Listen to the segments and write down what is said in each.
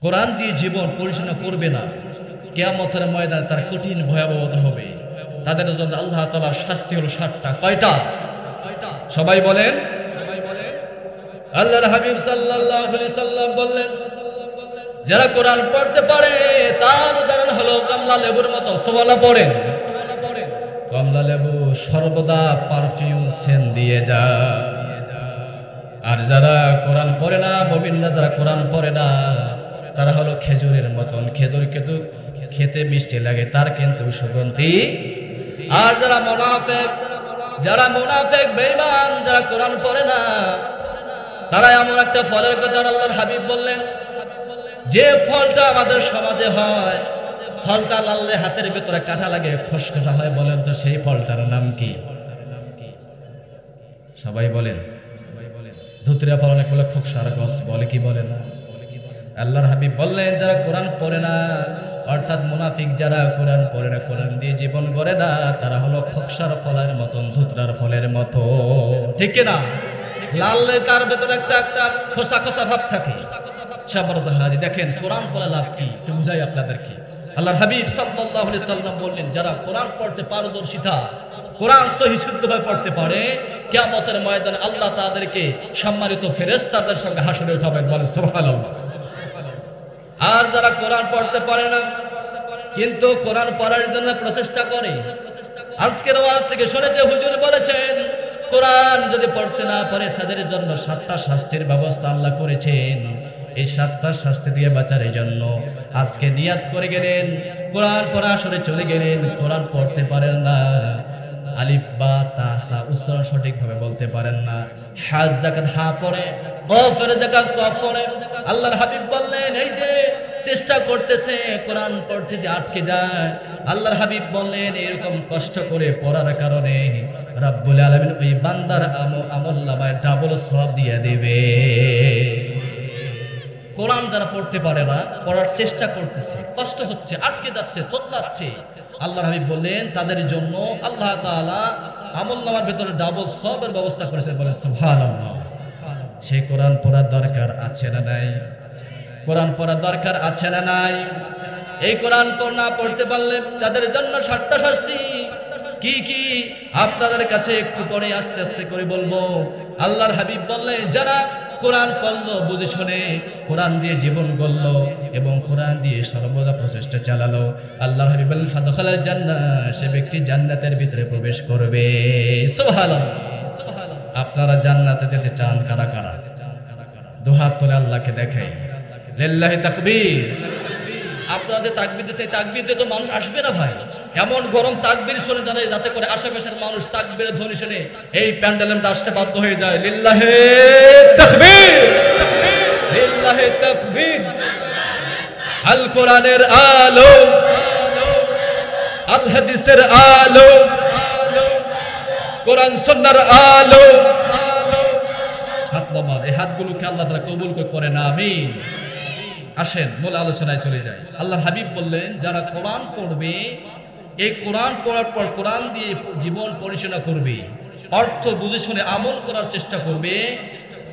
কোরআন দিয়ে জীবন পরিচালনা করবে না, কিয়ামতের ময়দানে তার কঠিন ভয়াবহতা হবে। তাদের জন্য আল্লাহ তাআলার শাস্তি হলো 7টা। কয়টা? সবাই বলেন। আল্লাহর হাবিব সাল্লাল্লাহু আলাইহি সাল্লাম বললেন, যারা কোরআন পড়তে পারে তার উদাহরণ হলো কমলা লেবুর মতো। সুবহানাল্লাহ পড়েন। কমলা লেবু সর্বদা পারফিউম সেন্ট দিয়ে যায়। আর যারা কোরআন পড়ে না, মুমিনরা যারা কোরআন পড়ে না, তারা হলো খেজুরের মতন। খেজুর কিন্তু খেতে মিষ্টি লাগে, তার কিন্তু সুগন্ধি। আর যারা মুনাফিক বেঈমান, যারা কোরআন পড়ে না, তারা এমন একটা ফলের কথা আল্লাহর হাবিব বললেন, যে ফলটা আমাদের সমাজে হয়, ফলটা লাললে হাতের ভিতরে কাঁটা লাগে, খসখসা হয়। বলেন তো সেই ফলটার নাম কি? সবাই বলেন। ধুতরিয়া ফল অনেক বলে খোকসার গছ বলে, কি বলে না? আল্লাহর হাবিব বললেন, যারা কোরআন পড়ে না, অর্থাৎ মুনাফিক যারা কোরআন পড়ে না, কোরআন দিয়ে জীবন গড়ে না, তারা হলো খোকসার ফলের মতন, ধুতরার ফলের মতো। ঠিক না? লাললে তার ভেতরে একটা খোসা খোসা ভাব থাকে। দেখেন কোরআন পড়া লাভ কি, একটু বুঝাই আপনাদেরকে। আল্লাহর হাবিব সাল্লাল্লাহু আলাইহি সাল্লাম বললেন, যারা কোরআন পড়তে পারদর্শিতা, কোরআন সহি শুদ্ধভাবে পড়তে পারে, কিয়ামতের ময়দানে আল্লাহ তাদেরকে সম্মানিত ফেরেশতাদের সঙ্গে হাসরে উঠাবেন। বলেন সুবহানাল্লাহ। আর যারা কোরআন পড়তে পারে না কিন্তু কোরআন পড়ার জন্য প্রচেষ্টা করে, আজকের ওয়াজ থেকে শুনেছে হুজুর বলেছেন, কোরআন যদি পড়তে না পারে তাদের জন্য 7টা শাস্তির ব্যবস্থা আল্লাহ করেছেন। এই 7টা শাস্তি দিয়ে বাঁচার জন্য আজকে নিয়াত করে গেলেন, কোরআন পড়া আসরে চলে গেলেন, কোরআন পড়তে পারেন না, আলিফ বা তা সা উচ্চারণ সঠিকভাবে বলতে পারেন না, হাজ যাকাত হা পড়ে, কফের যাকাত কফ পড়ে। আল্লাহর হাবিব বললেন, এই যে চেষ্টা করতেছে কোরআন পড়তে যে আটকে যায়, আল্লাহর হাবিব বললেন, এরকম কষ্ট করে পড়ার কারণে রব্বুল আলামিন ওই বান্দার আমলনামায় ডাবল সওয়াব দিয়ে দেবে। কোরআন যারা পড়তে পারে না, পড়ার চেষ্টা করতেছে, কষ্ট হচ্ছে, আটকে যাচ্ছে, তোতলাচ্ছে, আল্লাহর হাবিব বললেন তাদের জন্য আল্লাহ তাআলা আমলনামার ভিতরে ডাবল সওয়াবের ব্যবস্থা করেছেন। বলেন সুবহানাল্লাহ। সেই কোরআন পড়ার দরকার আছে না নাই? কোরআন পড়ার দরকার আছে না নাই? এই কোরআন না পড়তে পারলে তাদের জন্য 7টা শাস্তি। কি কি আপনাদের কাছে একটু পরে আস্তে আস্তে করে বলবো। আল্লাহর হাবিব বললেন, যারা কোরআন পড়লো, বুঝে শুনে কোরআন দিয়ে জীবন গড়লো এবং কোরআন দিয়ে সর্বদা প্রচেষ্টা চালালো, আল্লাহর হাবিব বললেন, ফাদখালাল জান্নাহ, সে ব্যক্তি জান্নাতের ভিতরে প্রবেশ করবে। সুবহানাল্লাহ। আপনারা জান্নাতে যেতে চান কারা কারা? দুহাত তুলে আল্লাহকে দেখাই, লিল্লাহি তাকবীর। আপনারা যে তাকবীর দিচ্ছেন, তাকবীর দিয়ে তো মানুষ আসবে না ভাই। এমন গরম তাকবীর শুনে জানে, যাতে করে আশেপাশের মানুষ তাকবীরের ধ্বনি শুনে এই প্যান্ডেলের মধ্যে আসতে বাধ্য হয়ে যায়। লিল্লাহি তাকবীর, লিল্লাহি তাকবীর। আল কোরআনের আলো, আল হাদিসের আলো, কোরআন সুন্নাহর আলো। হাত নামান, এই হাতগুলোকে আল্লাহ তাআলা কবুল করে পড়েন, আমিন। আসেন মূল আলোচনায় চলে যায়। আল্লাহর হাবিব বললেন, যারা কোরআন পড়বে, এই কোরআন পড়ার পর কোরআন দিয়ে জীবন পরিচালনা করবে, অর্থ বুঝে শুনে আমল করার চেষ্টা করবে,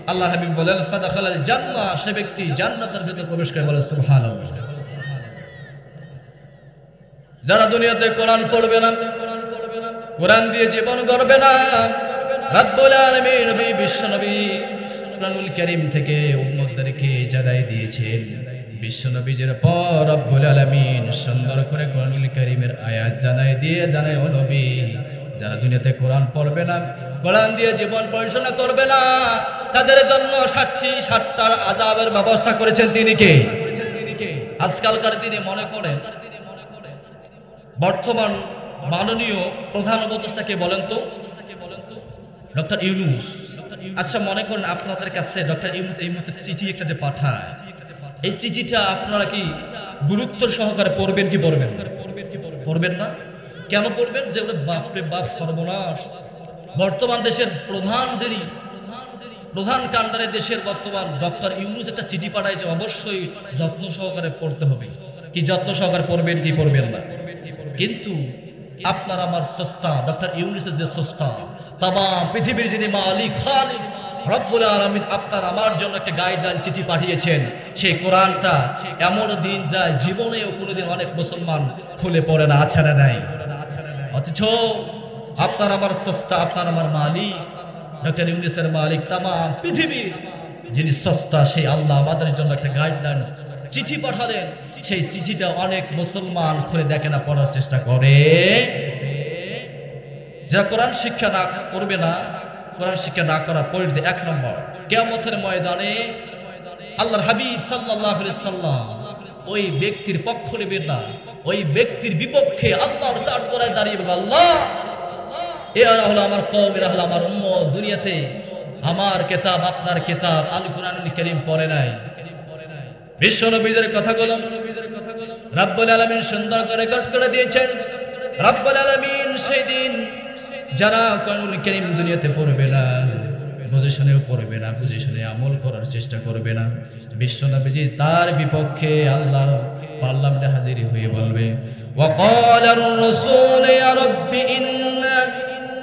আল্লাহর হাবিব বলেন, ফাদখালাল জান্নাহ, সে ব্যক্তি জান্নাতের ভিতরে প্রবেশ করে। বলে সুবহানাল্লাহ। যারা দুনিয়াতে কোরআন পড়বে না, কোরআন দিয়ে জীবন গড়বে না, রব্বুল আলামিন নবী বিশ্বনবী কোরআনুল কারীম থেকে উম্মতদেরকে জানাই দিয়েছেন, বিশ্বনবীর পর রব্বুল আলামিন সুন্দর করে কোরআনুল কারীমের আয়াত জানাই দিয়ে জানায়, ও নবী, যারা দুনিয়াতে কোরআন পড়বে না, কোরআন দিয়ে জীবন পরিচালনা করবে না, তাদের জন্য 7টা আযাবের ব্যবস্থা করেছেন। তিনি কে? আজকালকার দিনে মনে করেন বর্তমান মাননীয় প্রধান উপদেষ্টা কে বলেন তো? ডক্টর ইউনূস। আচ্ছা, মনে করেন আপনাদের কাছে ডক্টর ইউনূস এই মুহূর্তে চিঠি একটা যে পাঠায়, এই চিঠিটা আপনারা কি গুরুত্ব সহকারে পড়বেন কি পড়বেন? পড়বেন না। কেন পড়বেন? যে বাপরে বাপ, সর্বনাশ। বর্তমান দেশের প্রধান কাণ্ডারে দেশের বর্তমান ডক্টর ইউনূস একটা চিঠি পাঠাইছে, অবশ্যই যত্ন সহকারে পড়তে হবে। কি যত্ন সহকারে পড়বেন কি পড়বেন না? কিন্তু আপনার আমার স্রষ্টা ডক্টর ইউনূসের যে স্রষ্টা, তামাম পৃথিবীর যিনি মালিক, খালিক, রব্বুল আলামিন আপনার আমার জন্য একটা গাইডলাইন চিঠি পাঠিয়েছেন। সেই কোরআনটা এমন দিন যায় জীবনেও কোনোদিন অনেক মুসলমান খুলে পড়ে না, আছে না নাই? অথচ আপনার আমার স্রষ্টা, আপনার আমার মালিক, ডক্টর ইউনূসের মালিক, তামাম পৃথিবীর যিনি স্রষ্টা, সেই আল্লাহ আমাদের জন্য একটা গাইডলাইন চিঠি পাঠালেন। সেই চিঠিটা অনেক মুসলমান খুলে দেখে না, পড়ার চেষ্টা করে। যারা কোরআন শিক্ষা না করবে না, কোরআন শিক্ষা না করা পরিণতি 1 নম্বর, কিয়ামতের ময়দানে আল্লাহর হাবিব সাল্লাল্লাহু আলাইহি সাল্লাম ওই ব্যক্তির পক্ষ নেবেন না, ওই ব্যক্তির বিপক্ষে আল্লাহর কাঠগড়ায় দাঁড়িয়ে বলবেন, আল্লাহ এরা হলো আমার কওম, এরা হলো আমার উম্মত, দুনিয়াতে আমার কিতাব, আপনার কিতাব আল কুরআনুল কারীম পড়ে নাই। বিশ্ব নবীর কথাগুলো রব্বুল আলামিন সুন্দর করে রেকর্ড করে দিয়েছেন। রব্বুল আলামিন সেই দিন যারা কুরআনুল কারীম দুনিয়াতে পড়বে না, বুঝে শুনেও পড়বে না, বুঝে শুনে আমল করার চেষ্টা করবে না, বিশ্ব নবীজি তার বিপক্ষে আল্লাহর পার্লামেন্টে হাজির হয়ে বলবে, ওয়াকালার রাসূল ইয়া রাব্বি ইন্না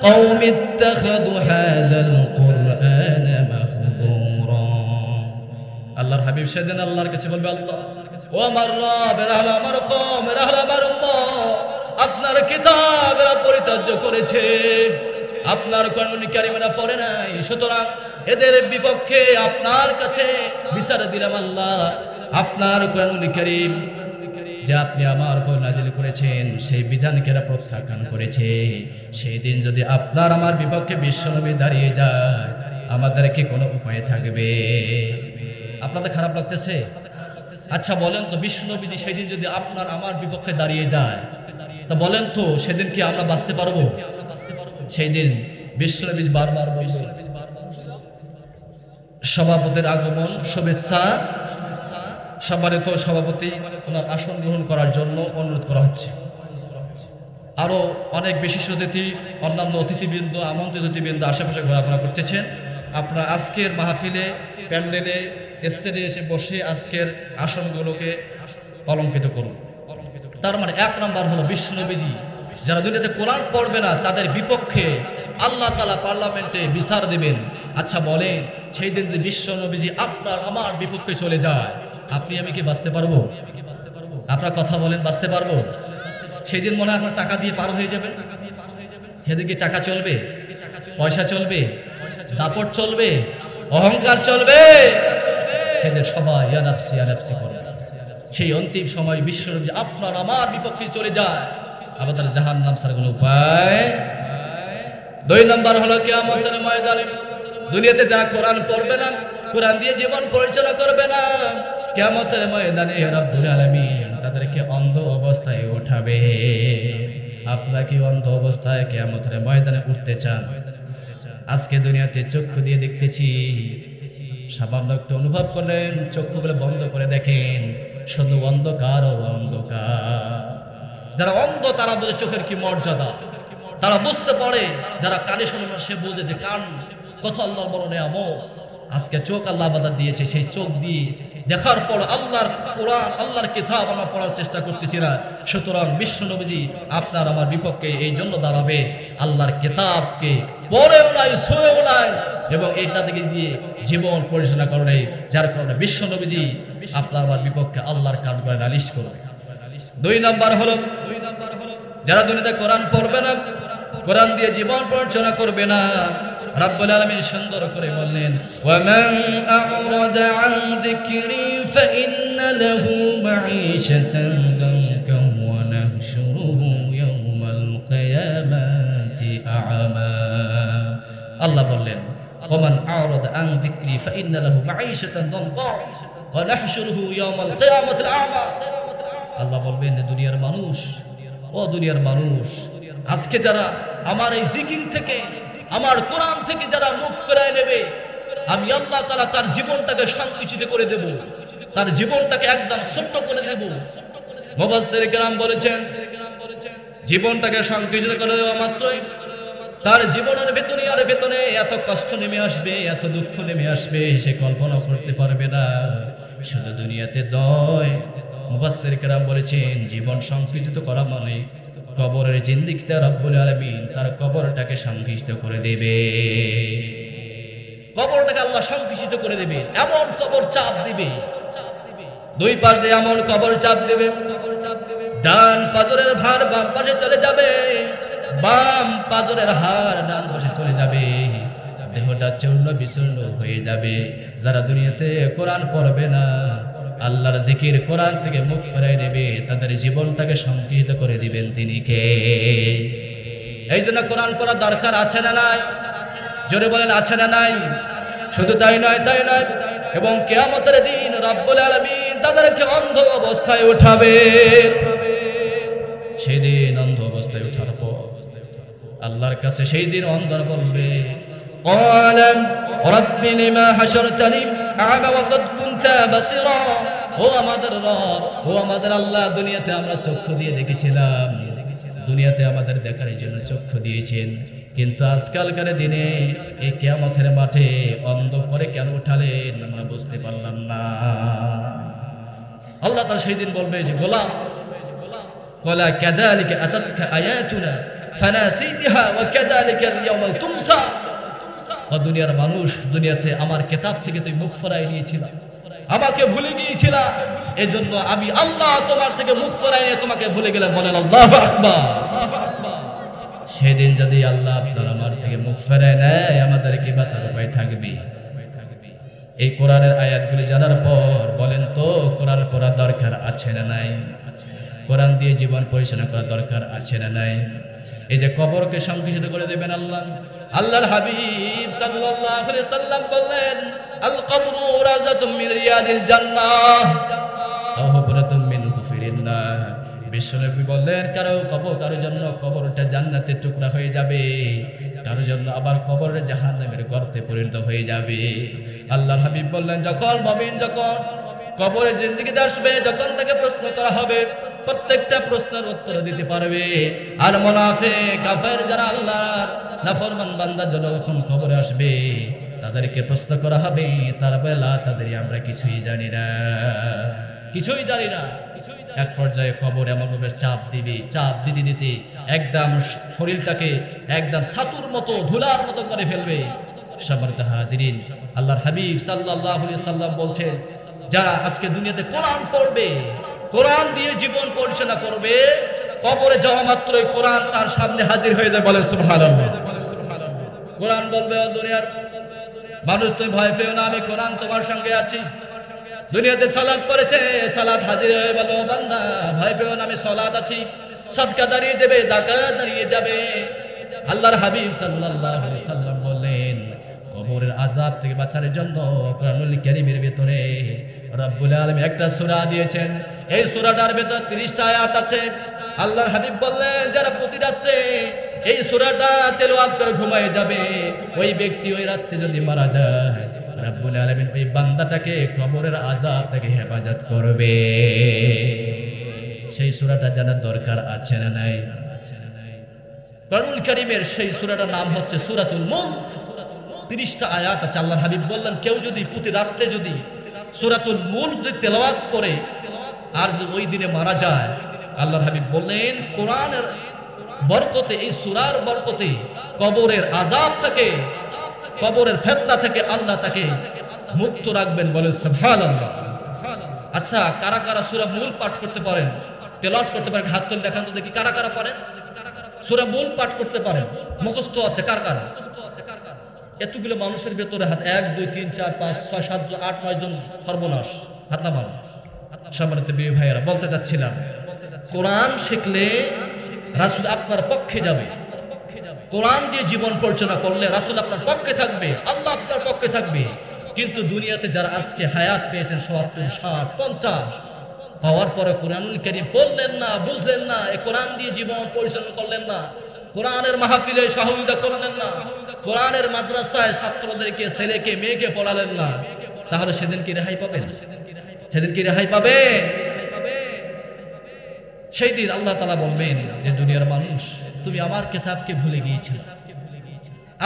কওমি ইত্তাখাযু হাযাল কুরআনা মাহযুরা। আল্লাহর হাবিব সেদিন আল্লাহর কাছে বলবে, আল্লাহ ও আমার রব, এরা হলো আমার কওম, এরা হলো আমার উম্মত, আপনার কিতাব এরা পরিত্যাজ্য করেছে, আপনার কুরআনুল কারীম এরা পড়ে নাই, সুতরাং এদের বিপক্ষে আপনার কাছে বিচার দিলাম আল্লাহ। আপনার কুরআনুল কারীম যে আপনি আমার উপর নাযিল করেছেন সেই বিধানকে এরা প্রত্যাখ্যান করেছে। সেই দিন যদি আপনার আমার বিপক্ষে বিশ্বনবী দাঁড়িয়ে যায়, আমাদের কি কোনো উপায় থাকবে? আপনাদের খারাপ লাগতেছে? আচ্ছা বলেন তো, বিশ্বনবী সেই দিন যদি আপনার আমার বিপক্ষে দাঁড়িয়ে যায়, তা বলেন তো সেদিন কি আমরা বাঁচতে পারবো? সেই দিন বিশ্বনবী বারবার বলবেন, সভাপতির আগমন, শুভেচ্ছা। সম্মানিত সভাপতি, ওনার আসন গ্রহণ করার জন্য অনুরোধ করা হচ্ছে। আরো অনেক বিশেষ অতিথি, অন্যান্য অতিথিবৃন্দ, আমন্ত্রিত অতিথিবৃন্দ আশেপাশে ঘোরাফেরা করতেছেন। আপনারা আজকের মাহফিলে, প্যান্ডেলে, স্টেজে এসে বসে আজকের আসনগুলোকে অলঙ্কৃত করুন। তার মানে 1 নম্বর হলো বিশ্বনবীজি যারা দুনিয়াতে কোরআন পড়বে না তাদের বিপক্ষে আল্লাহ তাআলা পার্লামেন্টে বিচার দিবেন। আচ্ছা বলেন, সেই দিন যদি বিশ্বনবীজি আপনার আমার বিপক্ষে চলে যায়, আপনি আমি কি বাঁচতে পারবো? আপনার কথা বলেন, বাঁচতে পারবো? সেই দিন মনে হয় আপনার টাকা দিয়ে পার হয়ে যাবেন। সেদিন কি টাকা চলবে? পয়সা চলবে? দাপট চলবে? অহংকার চলবে? সেদিন সবাই ইয়া নাফসি ইয়া নাফসি করে। সেই অন্তিম সময় বিশ্বনবী আপনার আমার বিপক্ষে চলে যায়, আমাদের জাহান্নাম ছাড়া কোনো উপায়। 2 নম্বর হলো কিয়ামতের ময়দানে দুনিয়াতে যারা কোরআন পড়বে না, কোরআন দিয়ে জীবন পরিচালনা করবে না, কিয়ামতের ময়দানে রব্বুল আলামিন তাদেরকে অন্ধ অবস্থায় উঠাবে। আপনারা কি অন্ধ অবস্থায় কিয়ামতের ময়দানে উঠতে চান? আজকে দুনিয়াতে চক্ষু দিয়ে দেখতেছি, সামান্য একটু অনুভব করলেন, চক্ষুগুলো বন্ধ করে দেখেন, শুধু অন্ধকার ও অন্ধকার। যারা অন্ধ তারা বোঝে চোখের কি মর্যাদা, তারা বুঝতে পারে। যারা কানে শোনে না সে বোঝে যে কান কত আল্লাহর বড় নিয়ামত। আজকে চোখ আল্লাহ বাদাত দিয়েছে, সেই চোখ দিয়ে দেখার পর আল্লাহর কোরআন, আল্লাহর কিতাব আমরা পড়ার চেষ্টা করতেছি না। সুতরাং বিশ্বনবীজি আপনার আমার বিপক্ষে এই জন্য দাঁড়াবে, আল্লাহর কিতাবকে পড়েও নাই, ছুঁয়েও নাই, এবং এটা থেকে দিয়ে জীবন পরিচালনা করে নাই, যার কারণে বিশ্বনবীজি আপনার আমার বিপক্ষে আল্লাহর কাঠগড়ায় নালিশ করবে। 2 নম্বর হলো যারা দুনিয়াতে কোরআন পড়বে না, কোরআন দিয়ে জীবন পরিচালনা করবে না, রব্বুল আলামিন সুন্দর করে বললেন, ওয়ামান আ'রাদা আন যিকরি ফাইন্না লাহু মাঈশাতান দানকা ওয়া নাহশুরুহু ইয়াওমাল কিয়ামাতি আ'মা। আল্লাহ বললেন, ওয়ামান আ'রাদা আন যিকরি ফাইন্না লাহু মাঈশাতান দানকা ওয়া নাহশুরুহু ইয়াওমাল কিয়ামাতি আ'মা। আল্লাহ বলবেন, দুনিয়ার মানুষ, ও দুনিয়ার মানুষ, আজকে যারা আমার এই জিকির থেকে, আমার কোরআন থেকে যারা মুখ ফেরায় নেবে, আমি আল্লাহ তাআলা তার জীবনটাকে সংকুচিত করে দেব, তার জীবনটাকে একদম ছোট্ট করে দেব। মুফাসসির কেরাম বলেছেন, জীবনটাকে সংকুচিত করে দেওয়া মাত্রই তার জীবনের ভেতরে আর ভেতরে এত কষ্ট নেমে আসবে, এত দুঃখ নেমে আসবে, সে কল্পনা করতে পারবে না। শুধু দুনিয়াতে নয়, মুফাসসির কেরাম বলেছেন, জীবন সংকুচিত করা মানে কবরের জিন্দেগিতে রব্বুল আলামিন তার কবরটাকে সংকুচিত করে দেবে। কবরটাকে আল্লাহ সংকুচিত করে দেবে, এমন কবর চাপ দিবে, দুই পাশ দিয়ে এমন কবর চাপ দেবে, ডান পাজরের ভার বাম পাশে চলে যাবে, বাম পাজরের হাড় ডান পাশে চলে যাবে, দেহটা চূর্ণ বিচূর্ণ হয়ে যাবে। যারা দুনিয়াতে কোরআন পড়বে না, আল্লাহর জিকির কোরআন থেকে মুখ ফেরাই নেবে, তাদের জীবনটাকে সংকুচিত করে দিবেন তিনি কে? এই জন্য কোরআন পড়া দরকার আছে না নাই? জোরে বলেন আছে না নাই? শুধু তাই নয়, এবং কিয়ামতের দিন রব্বুল আলামিন তাদেরকে অন্ধ অবস্থায় উঠাবে। সেই দিন অন্ধ অবস্থায় উঠার পর আল্লাহর কাছে সেই দিন অন্ধরা বলবে, ক্বালাম রাব্বি লিমা হাশারতানি আ'মা ওয়া ক্বাদ কুনতা বাসীরা। ও আমাদের রব, ও আমাদের আল্লাহ, দুনিয়াতে আমরা চক্ষু দিয়ে দেখেছিলাম, দুনিয়াতে আমাদের দেখার জন্য চক্ষু দিয়েছেন, কিন্তু আজকালকার দিনে এই কিয়ামতের মাঠে অন্ধ করে কেন উঠালেন আমরা বুঝতে পারলাম না। আল্লাহ তাআলা সেই দিন বলবে যে গোলাম, ওয়ালা কাযালিকা আতাতকা আয়াতুনা ফানাসিতাহা ওয়া কাযালিকা আল-ইয়াওমা তুনসা। ও দুনিয়ার মানুষ, দুনিয়াতে আমার কিতাব থেকে তুই মুখ ফেরাই নিয়েছিলা, আমাকে ভুলে গিয়েছিলা, এজন্য আমি আল্লাহ তোমার থেকে মুখ ফেরাই নিয়ে তোমাকে ভুলে গেলাম। বলেন আল্লাহু আকবার। সেদিন যদি আল্লাহ আপনার আমার থেকে মুখ ফেরায় নেয়, আমাদের কি বাঁচার উপায় থাকবে? এই কোরআনের আয়াতগুলি জানার পর বলেন তো, কোরআন পড়া দরকার আছে না নাই? কোরআন দিয়ে জীবন পরিচালনা করা দরকার আছে না নাই? এই যে কবরকে সংকুচিত করে দেবেন আল্লাহ, আল্লাহর হাবিব সাল্লাল্লাহু আলাইহি সাল্লাম বললেন, আল কবরু রাজাতুম মিন রিয়াদিল জান্নাহ আও হুফরাতুম মিন হুফরিন নার। বিশ্বনবী বললেন, কারো জন্য কবরটা জান্নাতের টুকরা হয়ে যাবে, কারো জন্য আবার কবরটা জাহান্নামের গর্তে পরিণত হয়ে যাবে। আল্লাহর হাবিব বললেন, যখন মুমিন যখন কবরে জিন্দেগিতে আসবে, যখন তাকে প্রশ্ন করা হবে, প্রত্যেকটা প্রশ্নের উত্তর দিতে পারবে। আর মুনাফিক কাফের যারা আল্লাহর নাফরমান বান্দা যখন কবরে আসবে, তাদেরকে প্রশ্ন করা হবে, তার বেলা তাদের আমরা কিছুই জানি না। এক পর্যায়ে কবর এমনভাবে চাপ দিবে, চাপ দিতে দিতে একদম শরীরটাকে একদম ছাতুর মতো ধুলার মতো করে ফেলবে। সম্মানিত হাজিরিন, আল্লাহর হাবিব সাল্লাল্লাহু আলাইহি সাল্লাম বলছেন, যারা আজকে দুনিয়াতে কোরআন পড়বে, কোরআন দিয়ে জীবন পরিচালনা করবে, কবরে যাওয়া মাত্রই কোরআন তার সামনে হাজির হয়ে যায়। বলেন সুবহানাল্লাহ। কোরআন বলবে, ও দুনিয়ার মানুষ, তুমি ভয় পেও না, আমি কোরআন তোমার সঙ্গে আছি। দুনিয়াতে সালাত পড়েছে, সালাত হাজির হয়ে বলো, বান্দা ভয় পেও না, আমি সালাত আছি। সাদকা দাঁড়িয়ে দেবে, যাকাত দাঁড়িয়ে যাবে। আল্লাহর হাবিব সাল্লাল্লাহু আলাইহি সাল্লাম বললেন, কবরের আযাব থেকে বাঁচার জন্য কোরআনুল কারীমের ভিতরে রব্বুল আলামিন একটা সূরা দিয়েছেন। এই সূরাটার ভিতর 30টা আয়াত আছে। আল্লাহর হাবিব বললেন, যারা প্রতি রাতে এই সূরাটা তেলাওয়াত করে ঘুমিয়ে যাবে, ওই ব্যক্তি ওই রাতে যদি মারা যায়, রব্বুল আলামিন ওই বান্দাটাকে কবরের আযাব থেকে হেফাজত করবে। সেই সূরাটা জানার দরকার আছে না নাই? কোরআনুল কারীমের সেই সূরাটার নাম হচ্ছে সূরাতুল মুলক। 30টা আয়াত আছে। আল্লাহর হাবিব বললেন, কেউ যদি প্রতি রাতে যদি সূরাতুল মুলক তেলাওয়াত করে আর ওই দিনে মারা যায়, আল্লাহর হাবিব বললেন, কোরআনের বরকতে, এই সূরার বরকতে কবরের আযাব থেকে, কবরের ফিতনা থেকে আল্লাহ তাকে মুক্ত রাখবেন। বলেন সুবহানাল্লাহ। আচ্ছা, কারা কারা সূরা মুলক পাঠ করতে পারেন, তেলাওয়াত করতে পারেন? হাত তুলে দেখান তো দেখি, কারা কারা পারেন সূরা মুলক পাঠ করতে পারেন? মুখস্থ আছে কার কার? এতগুলো মানুষের ভেতরে হাত 1 2 3 4 5 6 7 8 9 জন, সর্বনাশ, হাত নামান। সম্মানিত প্রিয় ভাইয়েরা, বলতে চাচ্ছিলাম, কোরআন শিখলে রাসূল আপনার পক্ষে যাবে, কোরআন দিয়ে জীবন পরিচালনা করলে রাসূল আপনার পক্ষে থাকবে, আল্লাহ আপনার পক্ষে থাকবে। কিন্তু দুনিয়াতে যারা আজকে হায়াত পেয়েছেন 70 60 50 পাওয়ার পরে কোরআনুল কারীম পড়লেন না, বুঝলেন না, এই কোরআন দিয়ে জীবন পরিচালনা করলেন না, কোরআনের মাহফিলে সহযোগিতা করলেন না, কোরআনের মাদ্রাসায় ছাত্রদেরকে, ছেলেকে, মেয়েকে পড়ালেন না, তাহলে সেদিন কি রেহাই পাবেন? সেদিন কি রেহাই পাবেন? সেই দিন আল্লাহ তাআলা বলবেন যে, দুনিয়ার মানুষ, তুমি আমার কিতাবকে ভুলে গিয়েছিলে,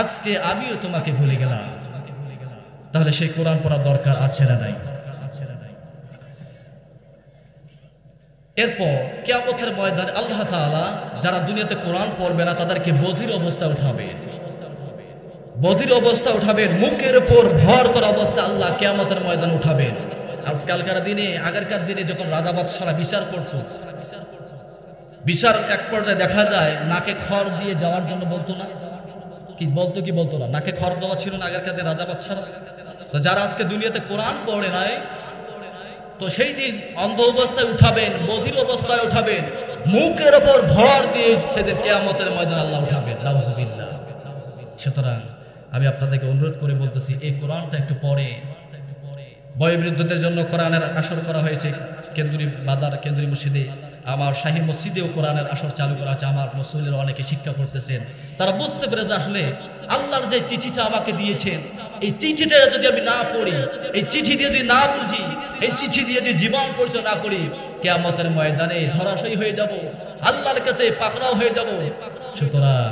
আজকে আমিও তোমাকে ভুলে গেলাম। তাহলে সেই কোরআন পড়ার দরকার আছে না নাই? এরপর কিয়ামতের ময়দানে আল্লাহ তাআলা যারা দুনিয়াতে কোরআন পড়বে না, তাদেরকে বধির অবস্থায় উঠাবে। বধির অবস্থা উঠাবেন, মুখের উপর ভর করা অবস্থা আল্লাহ কিয়ামতের ময়দানে উঠাবেন। আজকালকার দিনে, আগেরকার দিনে যখন রাজা বাদশারা বিচার করত, বিচার এক পর্যায়ে দেখা যায় নাকে খড় দিয়ে যাওয়ার জন্য বলতো না, কি বলতো না, নাকে খড় দেওয়া ছিল না আগেরকার দিনে রাজা বাদশারা। তো যারা আজকে দুনিয়াতে কোরআন পড়ে নাই, তো সেই দিন অন্ধ অবস্থায় উঠাবেন, বধির অবস্থায় উঠাবেন, মুখের ওপর ভর দিয়ে সেদিন কিয়ামতের ময়দানে আল্লাহ উঠাবেন। নাউজুবিল্লাহ। সুতরাং আমি আপনাদেরকে অনুরোধ করে বলতেছি, এই কোরআনটা একটু পড়ে। বয়োবৃদ্ধদের জন্য কোরআনের আসর করা হয়েছে কেন্দ্রীয় বাজার, কেন্দ্রীয় মসজিদে, আমার শাহী মসজিদেও কোরআনের আসর চালু করা আছে। আমার মুসল্লিরা অনেকে শিক্ষা করতেছেন, তারা বুঝতে পেরেছে আসলে আল্লাহর যে চিঠিটা আমাকে দিয়েছেন, এই চিঠিটা যদি আমি না পড়ি, এই চিঠি দিয়ে যদি না বুঝি, এই চিঠি দিয়ে যদি জীবন পরিচয় না করি, কিয়ামতের ময়দানে ধরাশায়ী হয়ে যাব, আল্লাহর কাছে পাকড়াও হয়ে যাব। সুতরাং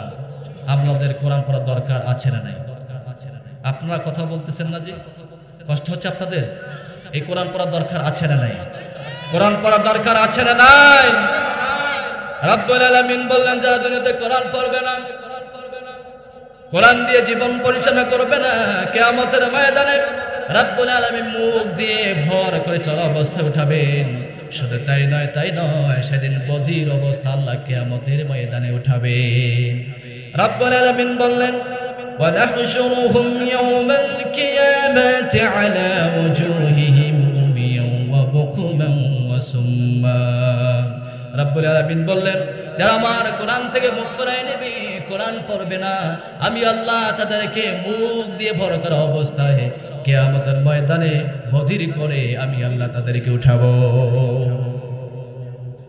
আপনাদের কোরআন পড়ার দরকার আছে না নাই? আপনারা কথা বলতেছেন না যে? কষ্ট হচ্ছে আপনাদের? এই কোরআন পড়ার দরকার আছে না নাই? কোরআন পড়ার দরকার আছে না নাই? রব্বুল আলামিন বললেন, যারা দুনিয়াতে কোরআন পড়বে না, কোরআন দিয়ে জীবন পরিচালনা করবে না, কিয়ামতের ময়দানে রব্বুল আলামিন মুখ দিয়ে ভর করে চলা অবস্থায় উঠাবেন। শুধু তাই নয়, সেদিন বধির অবস্থা আল্লাহ কিয়ামতের ময়দানে উঠাবেন। রব্বুল আলামিন বললেন, ونحشرهم يوم القيامة على وجوههم عميا وبكما وصما। রব্বুল আলামিন বললেন, যারা আমার কোরআন থেকে মুখ ফিরায় নেবে, কোরআন পড়বে না, আমি আল্লাহ তাদেরকে মুখ দিয়ে ভর করা অবস্থায় কিয়ামতের ময়দানে বধির করে আমি আল্লাহ তাদেরকে উঠাবো।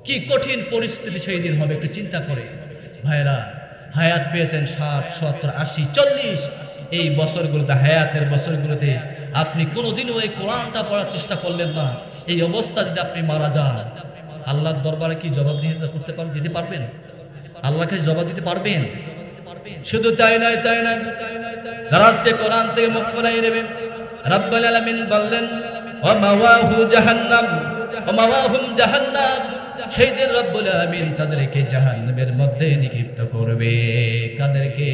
কি কঠিন পরিস্থিতি সেই দিন হবে একটু চিন্তা করে। ভাইরা, হায়াত পেয়েছেন 60, 70, 80, 40, এই বছরগুলোতে, হায়াতের বছরগুলোতে আপনি কোনোদিনও এই কোরআনটা পড়ার চেষ্টা করলেন না। এই অবস্থা যদি আপনি মারা যান, আল্লাহর দরবারে কি জবাব দিতে পারবেন? আল্লাহকে জবাব দিতে পারবেন? শুধু তাই নয়, যারা আজকে কোরআন থেকে মুখ ফিরিয়ে নেবেন, রব্বুল আলামিন বললেন, ওয়া মাওয়াহু জাহান্নাম ওয়া মাওয়াহুম জাহান্নাম। সেই দিন রব্বুল আলামিন তাদেরকে জাহান্নামের মধ্যে নিক্ষিপ্ত করবে। কাদেরকে?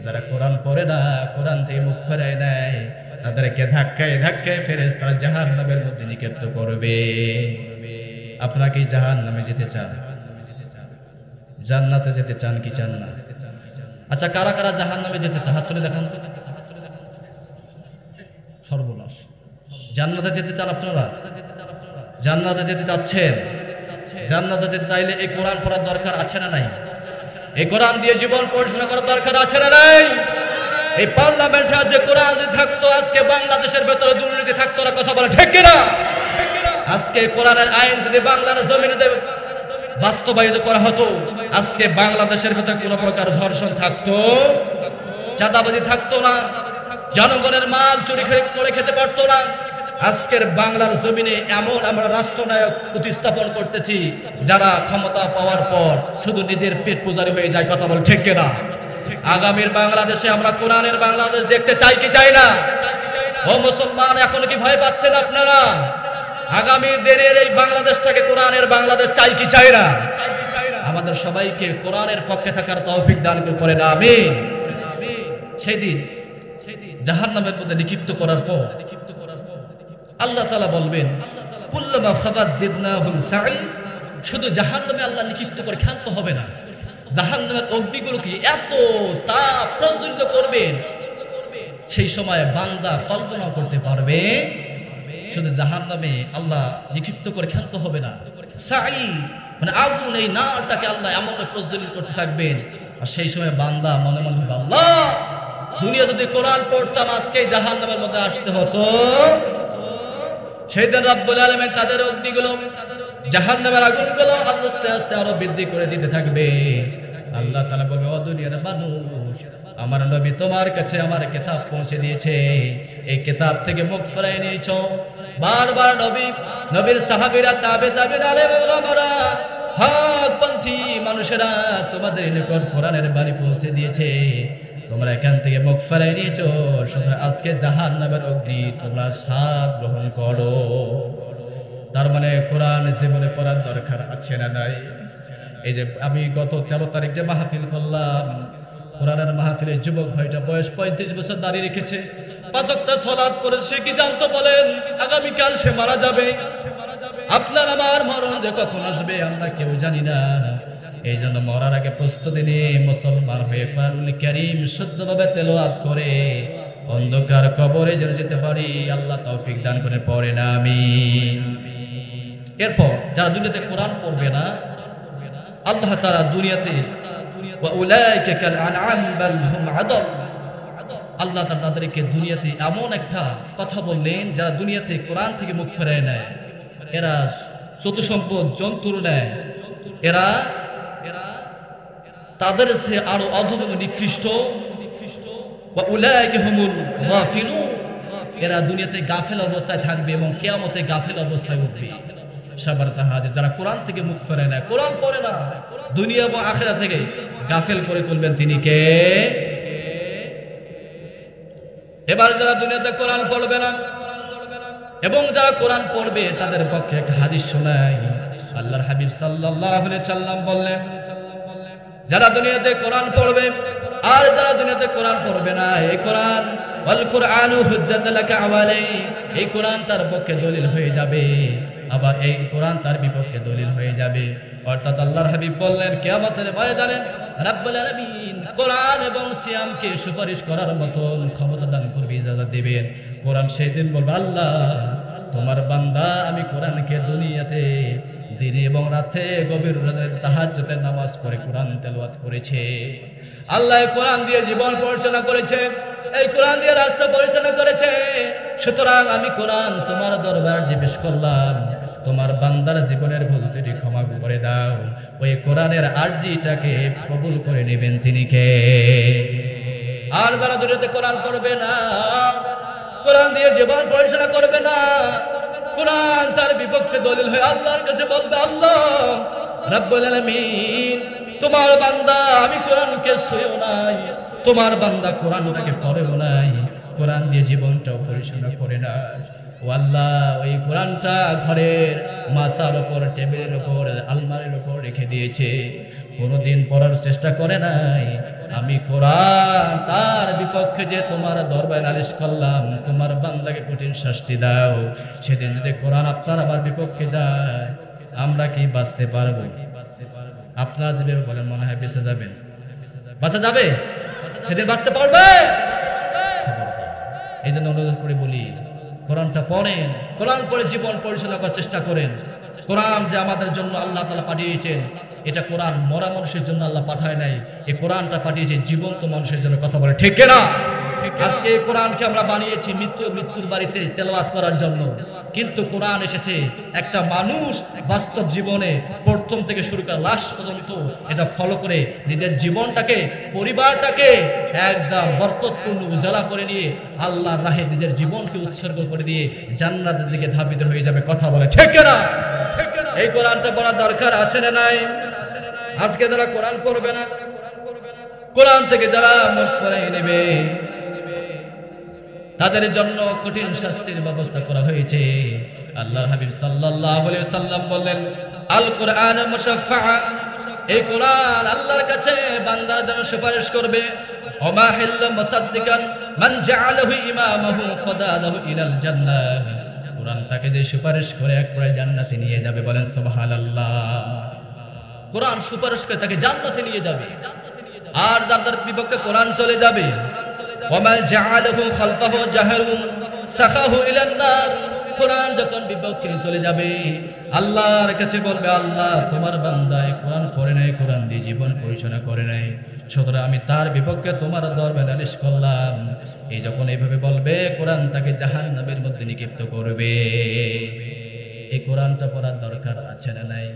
যারা কোরআন পড়ে না, কোরআন থেকে মুখ ফিরায় নেয়, তাদেরকে ধাক্কায় ফেরেশতারা জাহান্নামের মধ্যে নিক্ষিপ্ত করবে। আপনারা কি জাহান্নামে যেতে চান? জান্নাতে যেতে চান কি চান না? আচ্ছা, কারা কারা জাহান্নামে যেতে চান? হাত তুলে দেখান তো। সর্বনাশ। জান্নাতে যেতে চান আপনারা? জান্নাতে যেতে চাচ্ছেন? জান্নাতে যেতে চাইলে এই কোরআন পড়ার দরকার আছে না নাই? এই কোরআন দিয়ে জীবন পরিচালনা করার দরকার আছে না নাই? এই পার্লামেন্টে যে কোরআন যদি থাকতো, আজকে বাংলাদেশের ভেতরে দুর্নীতি থাকতো না। কথা বলে ঠিক কিনা? আজকে কোরআনের আইন যদি বাংলার জমিনে বাস্তবায়িত করা হতো, আজকে বাংলাদেশের ভেতরে কোনো প্রকার ধর্ষণ থাকতো, চাঁদাবাজি থাকতো না, জনগণের মাল চুরি করে খেতে পারতো না। আজকের বাংলার জমিনে এমন আমরা রাষ্ট্রনায়ক প্রতিস্থাপন করতেছি, যারা ক্ষমতা পাওয়ার পর শুধু নিজের পেট পূজারি হয়ে যায়। কথা বল ঠিক কিনা? আগামীর বাংলাদেশে আমরা কোরআনের বাংলাদেশ দেখতে চাই কি চাই না? ও মুসলমান, এখন কি ভয় পাচ্ছেন আপনারা? আগামী দিনের এই বাংলাদেশটাকে কোরআনের বাংলাদেশ চাই কি চাই না? আমাদের সবাইকে কোরআনের পক্ষে থাকার তৌফিক দান করেন, আমিন। সেই দিন জাহান্নামের মধ্যে নিক্ষিপ্ত করার পর আল্লাহ তাআলা বলবেন, কুল্লামা খাবাদদিদনাহুম সাঈর। শুধু জাহান্নামে আল্লাহ নিক্ষিপ্ত করে ক্ষান্ত হবে না, জাহান্নামের অগ্নিগুলোকে এত তাপ প্রজ্বলিত করবেন, সেই সময় বান্দা কল্পনা করতে পারবে শুধু জাহান্নামে আল্লাহ নিক্ষিপ্ত করে ক্ষান্ত হবে না। সাঈর মানে আগুন, এই নারটাকে আল্লাহ এমন প্রজ্বলিত করতে থাকবেন, আর সেই সময় বান্দা মনে মনে বলবে, আল্লাহ, দুনিয়া যদি কোরআন পড়তাম আজকে জাহান্নামের মধ্যে আসতে হতো। সেই দিন রব্বুল আলামিন তাদের অগ্নিগুলো, জাহান্নামের আগুনগুলো আস্তে আস্তে আরো বৃদ্ধি করে দিতে থাকবে। আল্লাহ তাআলা বলবে, ও দুনিয়ার মানুষ, আমার নবী তোমার কাছে আমার কিতাব পৌঁছে দিয়েছে, এই কিতাব থেকে মুখ ফিরিয়ে নিয়েছো। বারবার নবীর সাহাবীরা, তাবেঈন, আলেম ওলামারা, হকপন্থী মানুষেরা তোমাদের নিকট কোরআনের বাণী পৌঁছে দিয়েছে, তোমরা এখান থেকে মুখ ফিরিয়ে নিয়েছো। সুতরাং আজকে জাহান্নামের অগ্নি তোমরা স্বাদ গ্রহণ করো। তার মানে কোরআন জীবনে পড়ার দরকার আছে না নাই? এই যে আমি গত 13 তারিখ যে মাহফিল করলাম, কোরআনের মাহফিলে যুবক ভাইটা বয়স 35 বছর দাঁড়িয়ে রেখেছে, 5 ওয়াক্ত সালাত পড়ে। সে কি জানতো বলেন আগামীকাল সে মারা যাবে? আপনার আমার মরণ যে কখন আসবে আমরা কেউ জানি না। এই জন্য মরার আগে প্রস্তুতি নিয়ে মুসলমান হয়ে কোরআনুল কারীম শুদ্ধভাবে তেলাওয়াত করে অন্ধকার কবরে যেন যেতে পারি আল্লাহ তৌফিক দান করে পড়ে না আমিন। এরপর যারা দুনিয়াতে কোরআন পড়বে না, আল্লাহ তাআলা দুনিয়াতে ওয়া উলাইকা কাল আনআম বাল হুম আদাল, আল্লাহ তাআলা তাদেরকে দুনিয়াতে এমন একটা কথা বললেন যারা দুনিয়াতে কোরআন থেকে মুখ ফেরায় নেয়, এরা চতুসম্পদ জন্তুর নেয়, এরা তাদের সে আরো অধম নিকৃষ্ট। ওয়া উলাইকা হুমুল গাফিলুন, এরা দুনিয়াতে গাফেল অবস্থায় থাকবে এবং কিয়ামতে গাফেল অবস্থায় উঠবে। যারা কোরআন থেকে মুখ ফেরায় না, কোরআন পড়ে না, দুনিয়া এবং আখিরাত থেকে গাফেল করে তুলবেন তিনি কে? এবার যারা দুনিয়াতে কোরআন পড়বে না এবং যারা কোরআন পড়বে তাদের পক্ষে একটা হাদিস শোনাই। আল্লাহর হাবিব সাল্লাল্লাহু আলাইহি সাল্লাম বললেন, যারা দুনিয়াতে কোরআন পড়বে আর যারা দুনিয়াতে কোরআন পড়বে না, এই কোরআন ওয়াল কুরআনু হুজ্জাতুল লাকা আলাইহি, এই কোরআন তার পক্ষে দলিল হয়ে যাবে, আবার এই কোরআন তার বিপক্ষে দলিল হয়ে যাবে। অর্থাৎ আল্লাহর হাবিব বললেন কিয়ামতের ময়দানে রাব্বুল আলামিন কোরআন এবং সিয়ামকে সুপারিশ করার মতন ক্ষমতা দান করবে, ইজাজত দিবেন। কোরআন সেই দিন বলবে, আল্লাহ তোমার বান্দা আমি কোরআনকে দুনিয়াতে দিনে এবং রাতে গভীর রজনীতে তাহাজ্জুদের নামাজ পড়ে কোরআন তেলাওয়াত করেছে। আল্লাহ কোরআন দিয়ে জীবন পরিচালনা করেছে, এই কোরআন দিয়ে রাস্তা পরিচালনা করেছে। সুতরাং আমি কোরআন তোমার দরবার যে পেশ করলাম, তোমার বান্দার জীবনের ভুল ত্রুটি ক্ষমা করে দাও। ওই কোরআনের আরজিটাকে কবুল করে নেবেন তিনি কে? আর যারা দুনিয়াতে কোরআন পড়বে না, কোরআন দিয়ে জীবন পরিচালনা করবে না, কোরআন তার বিপক্ষে দলিল হয়ে আল্লাহর কাছে বলবে, আল্লাহ রাব্বুল আলামিন তোমার বান্দা আমি কোরআনকে ছুঁয়েও নাই, তোমার বান্দা কোরআনটাকে পড়েও নাই, কোরআন দিয়ে জীবনটাও পরিচালনা করে না। ও আল্লাহ ওই কোরআনটা ঘরের মাসার উপর, টেবিলের উপর, আলমারির উপর রেখে দিয়েছে, কোনোদিন পড়ার চেষ্টা করে নাই। আমি কোরআন তার বিপক্ষে যে তোমার দরবারে নালিশ করলাম, তোমার বান্দাকে কঠিন শাস্তি দাও। সেদিন যদি কোরআন আপনার আমার বিপক্ষে যায়, আমরা কি বাঁচতে পারবো? আপনারা যেভাবে বলেন মনে হয় বেঁচে যাবেন। বাঁচা যাবে? সেদিন বাঁচতে পারবে? এই জন্য অনুরোধ করে বলি, কোরআনটা পড়েন, কোরআন পড়ে জীবন পরিচালনা করার চেষ্টা করেন। কোরআন যে আমাদের জন্য আল্লাহ তাআলা পাঠিয়েছেন, এটা কোরআন মরা মানুষের জন্য আল্লাহ পাঠায় নাই, এই কোরআনটা পাঠিয়েছে জীবন্ত মানুষের জন্য। কথা বলে ঠিক না? আজকে এই কোরআনকে আমরা বানিয়েছি মৃত্যুর বাড়িতে তেলাওয়াত করার জন্য, কিন্তু কোরআন এসেছে একটা মানুষ বাস্তব জীবনে প্রথম থেকে শুরু করে লাস্ট পর্যন্ত এটা ফলো করে নিজের জীবনটাকে, পরিবারটাকে একদম বরকতপূর্ণ উজালা করে নিয়ে আল্লাহর রাহে নিজের জীবনকে উৎসর্গ করে দিয়ে জান্নাতের দিকে ধাবিত হয়ে যাবে। কথা বলে ঠিক না? এই কোরআনটা পড়ার দরকার আছে না নাই? আজকে যারা কোরআন পড়বে না, কোরআন থেকে যারা মুখ ফিরিয়ে নেবে, তাদের জন্য কঠিন শাস্তির ব্যবস্থা করা হয়েছে। আল্লাহর হাবিব সাল্লাল্লাহু আলাইহি ওয়াসাল্লাম বললেন, আল কোরআন মুশাফফা, এই কোরআন আল্লাহর কাছে বান্দার জন্য সুপারিশ করবে। ওমা হিল্লা মুসাদ্দিকান মান জাআলাহু ইমামাহু ফাদালাহু ইলাল জান্নাহ, কোরআন তাকে যে সুপারিশ করে একবারে জান্নাতে নিয়ে যাবে। বলেন সুবহানাল্লাহ। কোরআন সুপারিশ করে তাকে জান্নাতে নিয়ে যাবে। আর যার বিপক্ষে কোরআন চলে যাবে, ওমা জাআলাহু খালফাহু জাহরুন সাখাহু ইলান নার, কোরআন যখন বিপক্ষে চলে যাবে আল্লাহর কাছে বলবে, আল্লাহ তোমার বান্দা কোরআন পড়ে নাই, কোরআন দিয়ে জীবন পরিচালনা করে নাই, সুতরাং আমি তার বিপক্ষে তোমার দরবারে নালিশ করলাম। এই যখন এইভাবে বলবে, কোরআন তাকে জাহান্নামের মধ্যে নিক্ষিপ্ত করবে। এই কোরআনটা পড়ার দরকার আছে না নাই?